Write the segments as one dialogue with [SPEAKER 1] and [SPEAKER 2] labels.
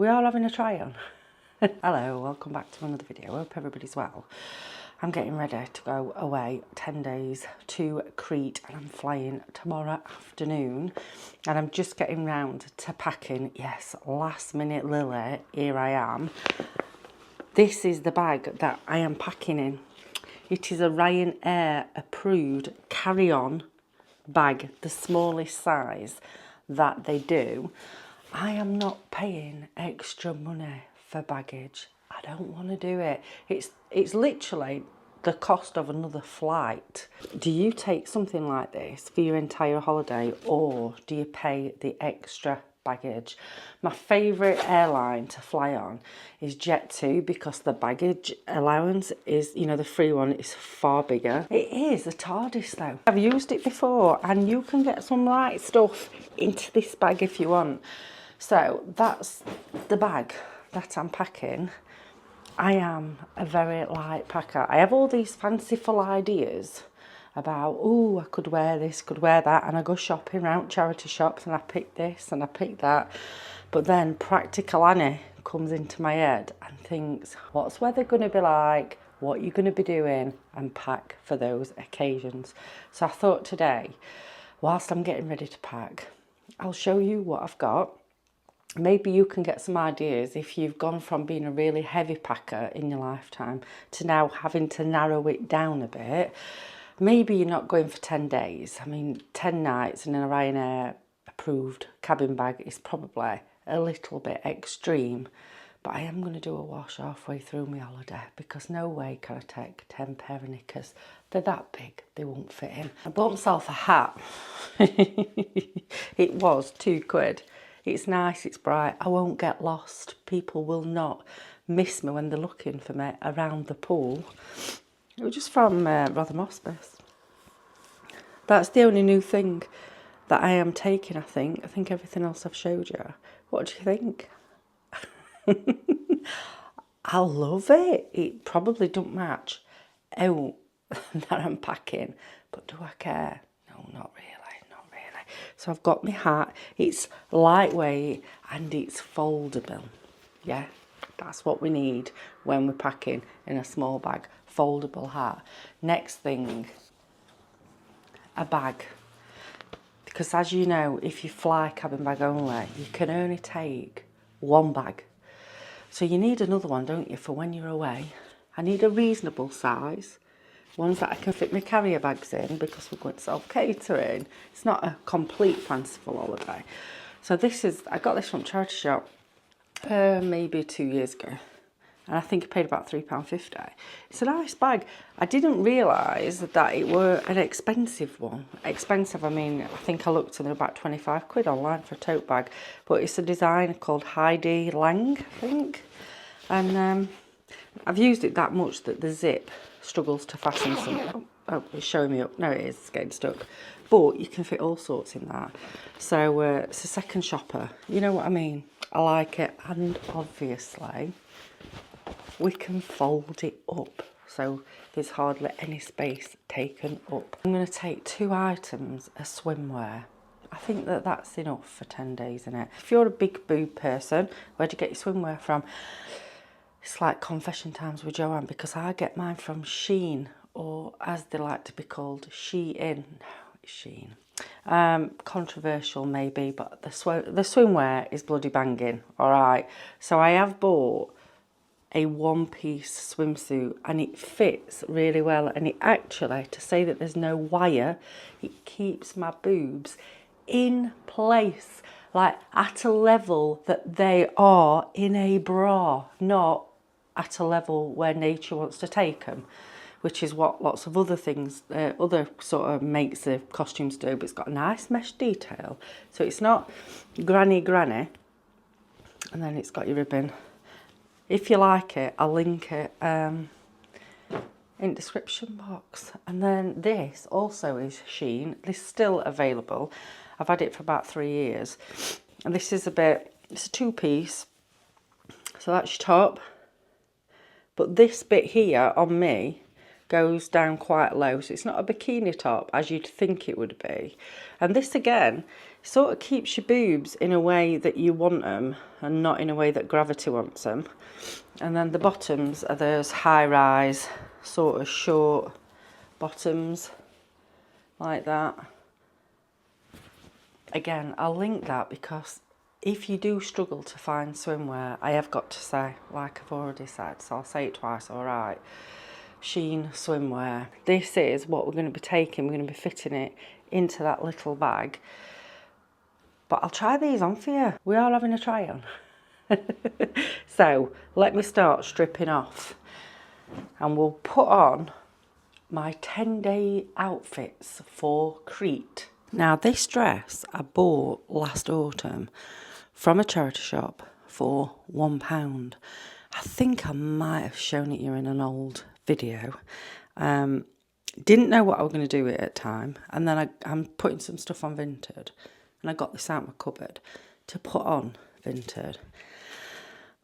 [SPEAKER 1] we are having a try on. Hello, welcome back to another video. I hope everybody's well. I'm getting ready to go away 10 days to Crete and I'm flying tomorrow afternoon and I'm just getting round to packing. Yes, last minute Lily, here I am. This is the bag that I am packing in. It is a Ryanair approved carry-on bag, the smallest size that they do. I am not paying extra money for baggage. I don't want to do it. It's literally the cost of another flight. Do you take something like this for your entire holiday or do you pay the extra baggage? My favourite airline to fly on is Jet2 because the baggage allowance is, you know, the free one is far bigger. It is a TARDIS though. I've used it before and you can get some right stuff into this bag if you want. So that's the bag that I'm packing. I am a very light packer. I have all these fanciful ideas about, oh, I could wear this, could wear that, and I go shopping around charity shops and I pick this and I pick that. But then practical Annie comes into my head and thinks, what's weather going to be like? What are you going to be doing? And pack for those occasions. So I thought today, whilst I'm getting ready to pack, I'll show you what I've got. Maybe you can get some ideas if you've gone from being a really heavy packer in your lifetime to now having to narrow it down a bit. Maybe you're not going for 10 days. I mean, 10 nights in a Ryanair approved cabin bag is probably a little bit extreme. But I am going to do a wash halfway through my holiday because no way can I take 10 pair of knickers. They're that big, they won't fit in. I bought myself a hat. It was £2. It's nice, it's bright, I won't get lost. People will not miss me when they're looking for me around the pool. It was just from Rotherham Hospice. That's the only new thing that I am taking, I think. I think everything else I've showed you. What do you think? I love it. It probably don't match out that I'm packing, but do I care? No, not really. So I've got my hat, it's lightweight and it's foldable. Yeah, that's what we need when we're packing in a small bag, foldable hat. Next thing, a bag. Because as you know, if you fly cabin bag only, you can only take one bag. So you need another one, don't you, for when you're away. I need a reasonable size. Ones that I can fit my carrier bags in because we're going to self-catering. It's not a complete fanciful holiday. So this is, I got this from charity shop maybe 2 years ago. And I think I paid about £3.50. It's a nice bag. I didn't realise that it were an expensive one. Expensive, I mean, I think I looked and they're about 25 quid online for a tote bag. But it's a designer called Heidi Lang, I think. And I've used it that much that the zip struggles to fasten some. Oh, it's showing me up. No, it is. It's getting stuck. But you can fit all sorts in that. So it's a second shopper. You know what I mean? I like it. And obviously, we can fold it up. So there's hardly any space taken up. I'm going to take 2 items of swimwear. I think that that's enough for 10 days, isn't it? If you're a big boob person, where do you get your swimwear from? It's like confession times with Joanne because I get mine from Shein, or as they like to be called, shein. No, it's Shein. Controversial maybe, but the swimwear is bloody banging, all right? So I have bought a one-piece swimsuit and it fits really well. And it actually, to say that there's no wire, it keeps my boobs in place, like at a level that they are in a bra, not at a level where nature wants to take them, which is what lots of other things, other sort of makes the costumes do, but it's got a nice mesh detail. So it's not granny, and then it's got your ribbon. If you like it, I'll link it in description box. And then this also is Shein. This is still available. I've had it for about 3 years. And this is it's a 2-piece. So that's your top. But this bit here on me goes down quite low. So it's not a bikini top as you'd think it would be. And this again Sort of keeps your boobs in a way that you want them and not in a way that gravity wants them. And then the bottoms are those high-rise, sort of short bottoms, like that. Again, I'll link that because if you do struggle to find swimwear, I have got to say, like I've already said, so I'll say it twice, alright. Shein swimwear. This is what we're going to be taking. We're going to be fitting it into that little bag. But I'll try these on for you. We are having a try on. So let me start stripping off and we'll put on my 10-day outfits for Crete. Now this dress I bought last autumn from a charity shop for £1. I think I might have shown it you in an old video. Didn't know what I was going to do with it at the time, and then I'm putting some stuff on Vinted, and I got this out of my cupboard to put on Vinted.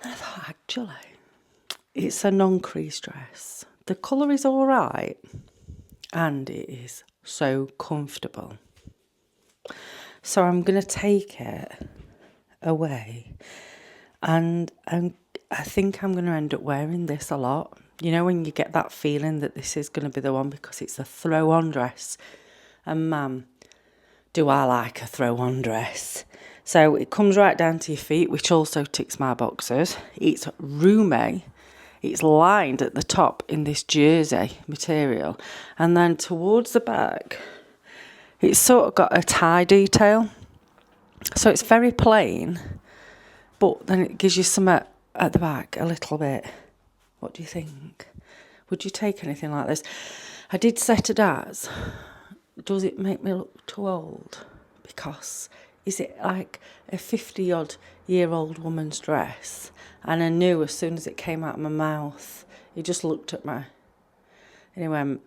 [SPEAKER 1] And I thought, actually, it's a non-crease dress. The colour is all right, and it is so comfortable. So I'm going to take it away, and I think I'm going to end up wearing this a lot. You know when you get that feeling that this is going to be the one because it's a throw-on dress. And man, do I like a throw-on dress. So it comes right down to your feet, which also ticks my boxes. It's roomy. It's lined at the top in this jersey material. And then towards the back, it's sort of got a tie detail. So it's very plain, but then it gives you some at the back a little bit. What do you think? Would you take anything like this? I did set it as, does it make me look too old? Because is it like a 50-odd-year-old woman's dress? And I knew as soon as it came out of my mouth, he just looked at me and he went,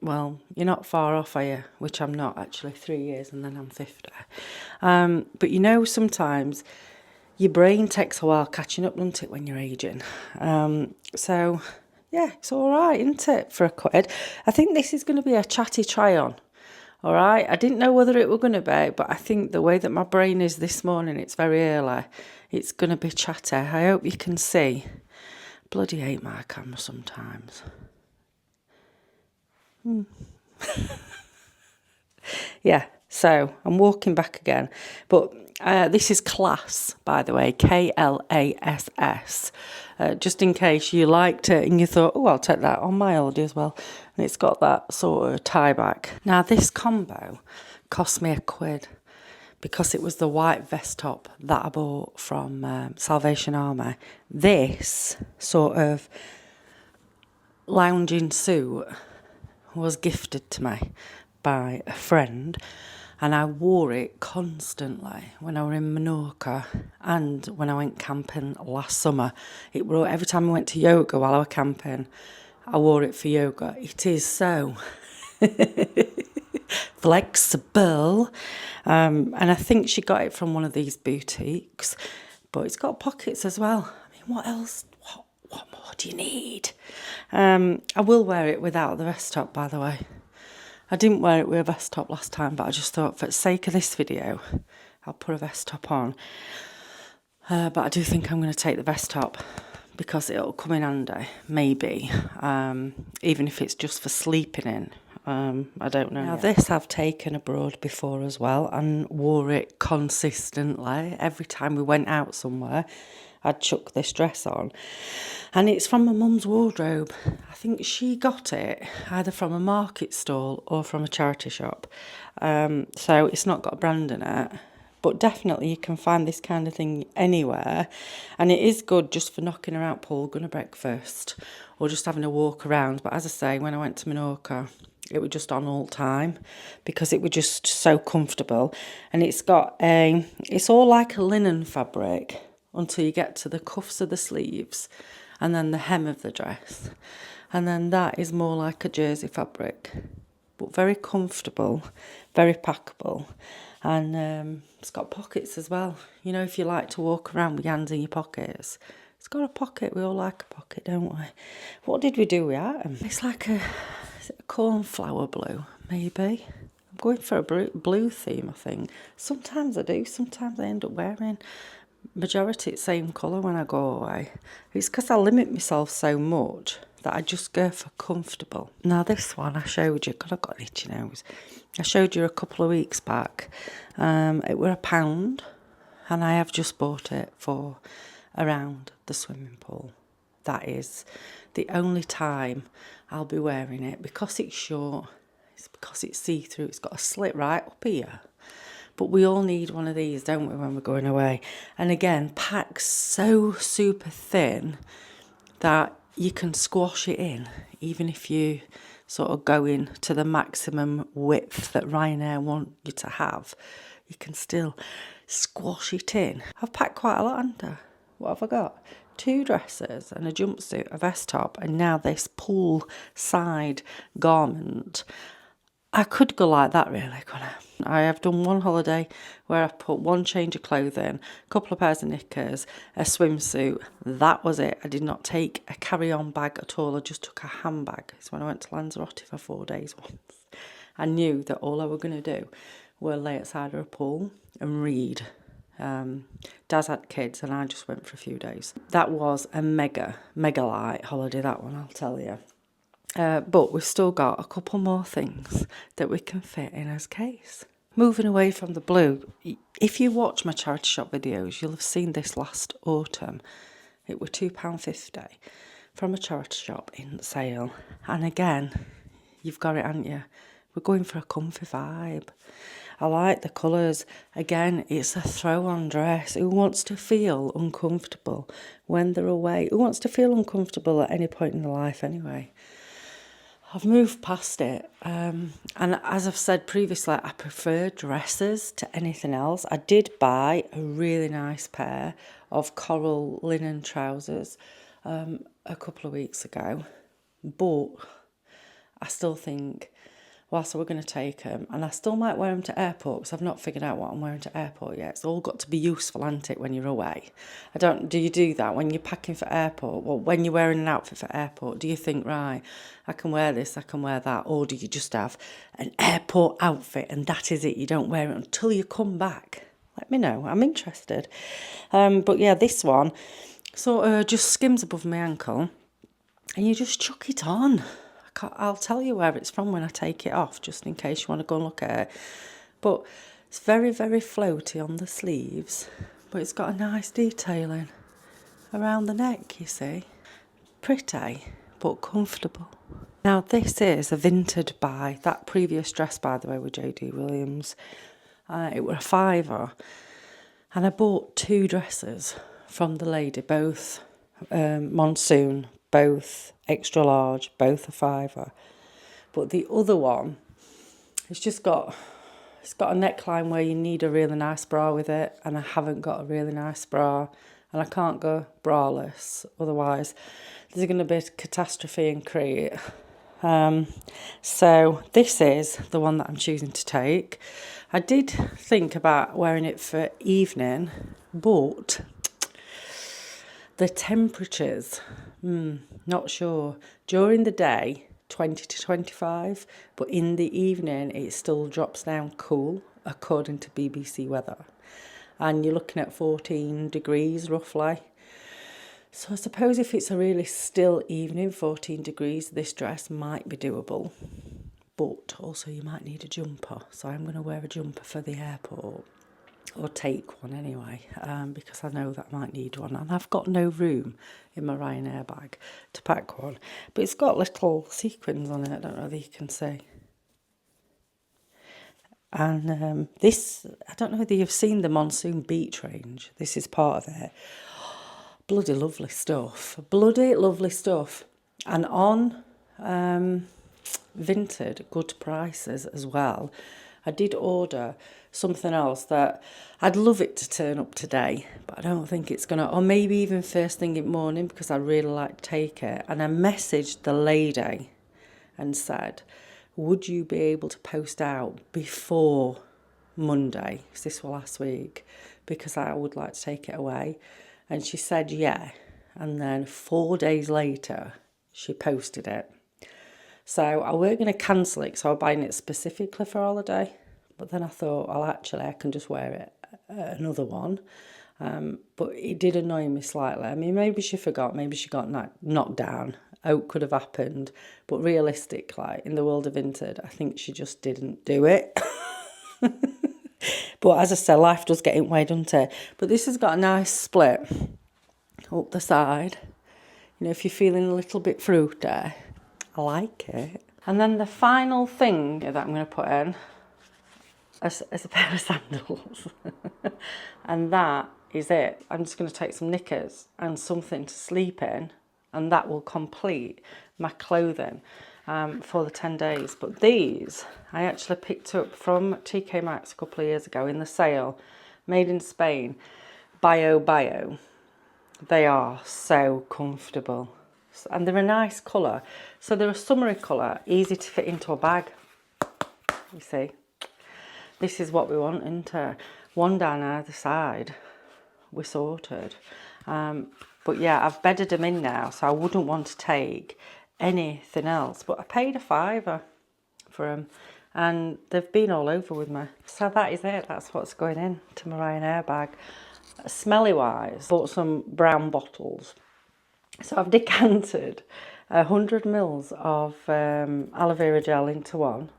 [SPEAKER 1] well, you're not far off, are you? Which I'm not, actually, 3 years and then I'm 50. But you know, sometimes your brain takes a while catching up, doesn't it, when you're aging? So, yeah, it's all right, isn't it, for £1? I think this is going to be a chatty try-on, all right? I didn't know whether it were going to be, but I think the way that my brain is this morning, it's very early, it's going to be chatty. I hope you can see. Bloody hate my camera sometimes. Yeah, so I'm walking back again, but this is Klass, by the way, Klass, just in case you liked it and you thought, oh, I'll take that on my holiday as well. And it's got that sort of tie back. Now this combo cost me £1 because it was the white vest top that I bought from Salvation Army. This sort of lounging suit was gifted to me by a friend, and I wore it constantly when I were in Menorca and when I went camping last summer. It were every time I went to yoga while I was camping, I wore it for yoga. It is so flexible, and I think she got it from one of these boutiques, but it's got pockets as well. I mean, what else? What more do you need? I will wear it without the vest top, by the way. I didn't wear it with a vest top last time, but I just thought for the sake of this video, I'll put a vest top on. But I do think I'm going to take the vest top because it'll come in handy, maybe, even if it's just for sleeping in. I don't know. Now this I've taken abroad before as well and wore it consistently. Every time we went out somewhere, I'd chuck this dress on, and it's from my mum's wardrobe. I think she got it either from a market stall or from a charity shop, so it's not got a brand in it, but definitely you can find this kind of thing anywhere, and it is good just for knocking her out, Paul, going to breakfast or just having a walk around. But as I say, when I went to Menorca, it was just on all time because it was just so comfortable, and it's all like a linen fabric until you get to the cuffs of the sleeves and then the hem of the dress. And then that is more like a jersey fabric, but very comfortable, very packable. And it's got pockets as well. You know, if you like to walk around with your hands in your pockets, it's got a pocket. We all like a pocket, don't we? What did we do with it? It's like is it a cornflower blue, maybe? I'm going for a blue theme, I think. Sometimes I do, sometimes I end up wearing majority the same colour when I go away. It's because I limit myself so much that I just go for comfortable. Now this one I showed you, God, I've got an itchy nose. I showed you a couple of weeks back. It were £1 and I have just bought it for around the swimming pool. That is the only time I'll be wearing it because it's short, it's because it's see-through, it's got a slit right up here. But we all need one of these, don't we, when we're going away? And again, packed so super thin that you can squash it in, even if you sort of go in to the maximum width that Ryanair want you to have. You can still squash it in. I've packed quite a lot under. What have I got? 2 dresses and a jumpsuit, a vest top, and now this pool side garment. I could go like that really, couldn't I? I have done one holiday where I've put one change of clothing, a couple of pairs of knickers, a swimsuit. That was it. I did not take a carry-on bag at all. I just took a handbag. It's when I went to Lanzarote for 4 days once. I knew that all I were going to do were lay outside of a pool and read. Daz had kids and I just went for a few days. That was a mega light holiday, that one, I'll tell you. But we've still got a couple more things that we can fit in as case. Moving away from the blue, if you watch my charity shop videos, you'll have seen this last autumn. It were £2.50 from a charity shop in sale. And again, you've got it, haven't you? We're going for a comfy vibe. I like the colours. Again, it's a throw-on dress. Who wants to feel uncomfortable when they're away? Who wants to feel uncomfortable at any point in their life anyway? I've moved past it. And as I've said previously, I prefer dresses to anything else. I did buy a really nice pair of coral linen trousers a couple of weeks ago. But I still think, whilst we're going to take them, and I still might wear them to airport because I've not figured out what I'm wearing to airport yet. It's all got to be useful, hasn't it, when you're away? Do you do that when you're packing for airport? Well, when you're wearing an outfit for airport, do you think, right, I can wear this, I can wear that? Or do you just have an airport outfit and that is it? You don't wear it until you come back? Let me know, I'm interested. But yeah, this one sort of just skims above my ankle and you just chuck it on. I'll tell you where it's from when I take it off, just in case you want to go and look at it. But it's very, very floaty on the sleeves, but it's got a nice detailing around the neck, you see. Pretty, but comfortable. Now, this is a vinted buy. That previous dress, by the way, with J.D. Williams. It were a £5, and I bought 2 dresses from the lady, both Monsoon, both extra large, both a £5. But the other one, it's got a neckline where you need a really nice bra with it, and I haven't got a really nice bra, and I can't go braless, otherwise there's going to be a catastrophe in Crete. So this is the one that I'm choosing to take. I did think about wearing it for evening, but the temperatures, not sure. During the day, 20 to 25, but in the evening, it still drops down cool, according to BBC weather. And you're looking at 14 degrees, roughly. So I suppose if it's a really still evening, 14 degrees, this dress might be doable. But also you might need a jumper. So I'm going to wear a jumper for the airport. Or take one anyway, because I know that I might need one. And I've got no room in my Ryanair bag to pack one. But it's got little sequins on it, I don't know whether you can see. And this, I don't know whether you've seen the Monsoon Beach range. This is part of it. Bloody lovely stuff. Bloody lovely stuff. And on Vinted, good prices as well. I did order something else that I'd love it to turn up today, but I don't think it's going to, or maybe even first thing in the morning because I really like to take it. And I messaged the lady and said, would you be able to post out before Monday, because this was last week, because I would like to take it away. And she said, yeah. And then 4 days later, she posted it. So I weren't going to cancel it, so I was buying it specifically for holiday. But then I thought, well, actually, I can just wear it another one. But it did annoy me slightly. I mean, maybe she forgot, maybe she got knocked down. Out could have happened. But realistically, in the world of vinted, I think she just didn't do it. But as I said, life does get in the way, doesn't it? But this has got a nice split up the side. You know, if you're feeling a little bit fruity, I like it. And then the final thing that I'm going to put in is a pair of sandals. And that is it. I'm just going to take some knickers and something to sleep in, and that will complete my clothing for the 10 days. But these I actually picked up from TK Maxx a couple of years ago in the sale, made in Spain, Bio Bio. They are so comfortable, and they're a nice colour. So they're a summery colour, easy to fit into a bag. You see, this is what we want, isn't it? One down either side, we're sorted. But yeah, I've bedded them in now, so I wouldn't want to take anything else. But I paid £5 for them, and they've been all over with me. So that is it. That's what's going in to my Ryanair bag. Smelly wise, bought some brown bottles. So I've decanted 100 mils of aloe vera gel into one,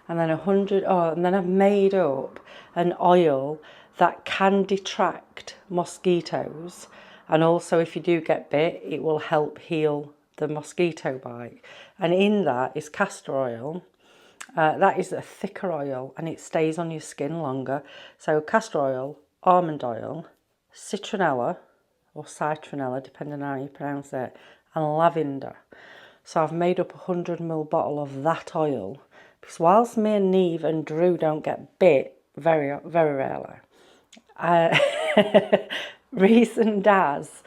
[SPEAKER 1] and then and then I've made up an oil that can detract mosquitoes, and also if you do get bit, it will help heal the mosquito bite. And in that is castor oil. That is a thicker oil and it stays on your skin longer. So castor oil, almond oil, citronella or citronella, depending on how you pronounce it, and lavender. So I've made up a 100 ml bottle of that oil, because whilst me and Neve and Drew don't get bit very, very rarely, Reese and Daz,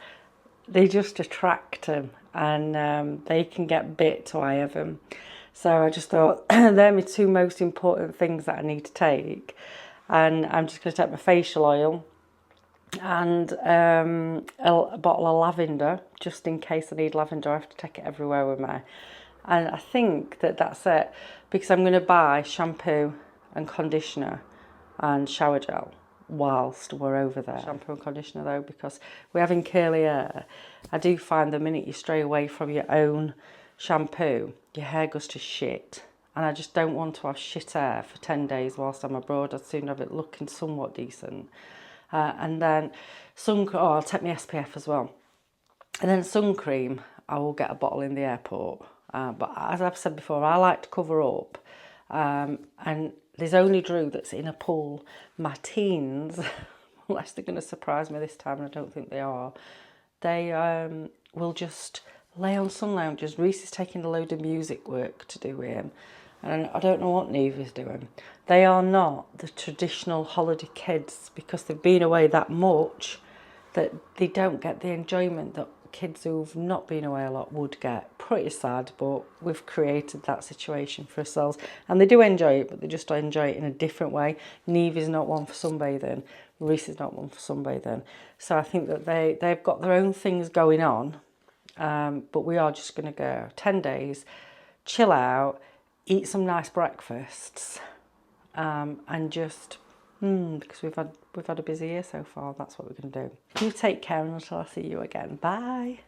[SPEAKER 1] they just attract them, and they can get bit to eye of them. So I just thought they're my two most important things that I need to take. And I'm just going to take my facial oil and a bottle of lavender, just in case I need lavender. I have to take it everywhere with me. And I think that that's it, because I'm going to buy shampoo and conditioner and shower gel whilst we're over there. Shampoo and conditioner though, because we're having curly hair. I do find the minute you stray away from your own shampoo, your hair goes to shit. And I just don't want to have shit hair for 10 days whilst I'm abroad. I'd soon have it looking somewhat decent. And then I'll take my SPF as well. And then sun cream, I will get a bottle in the airport. But as I've said before, I like to cover up. And there's only Drew that's in a pool. My teens, unless they're going to surprise me this time, and I don't think they are, they will just lay on sun lounges. Reese is taking a load of music work to do with him. And I don't know what Neve is doing. They are not the traditional holiday kids, because they've been away that much that they don't get the enjoyment that kids who've not been away a lot would get. Pretty sad, but we've created that situation for ourselves. And they do enjoy it, but they just enjoy it in a different way. Neve is not one for sunbathing. Reese is not one for sunbathing. So I think that they've got their own things going on. But we are just going to go 10 days, chill out, eat some nice breakfasts, and just because we've had a busy year so far. That's what we're going to do. You take care, and until I see you again. Bye.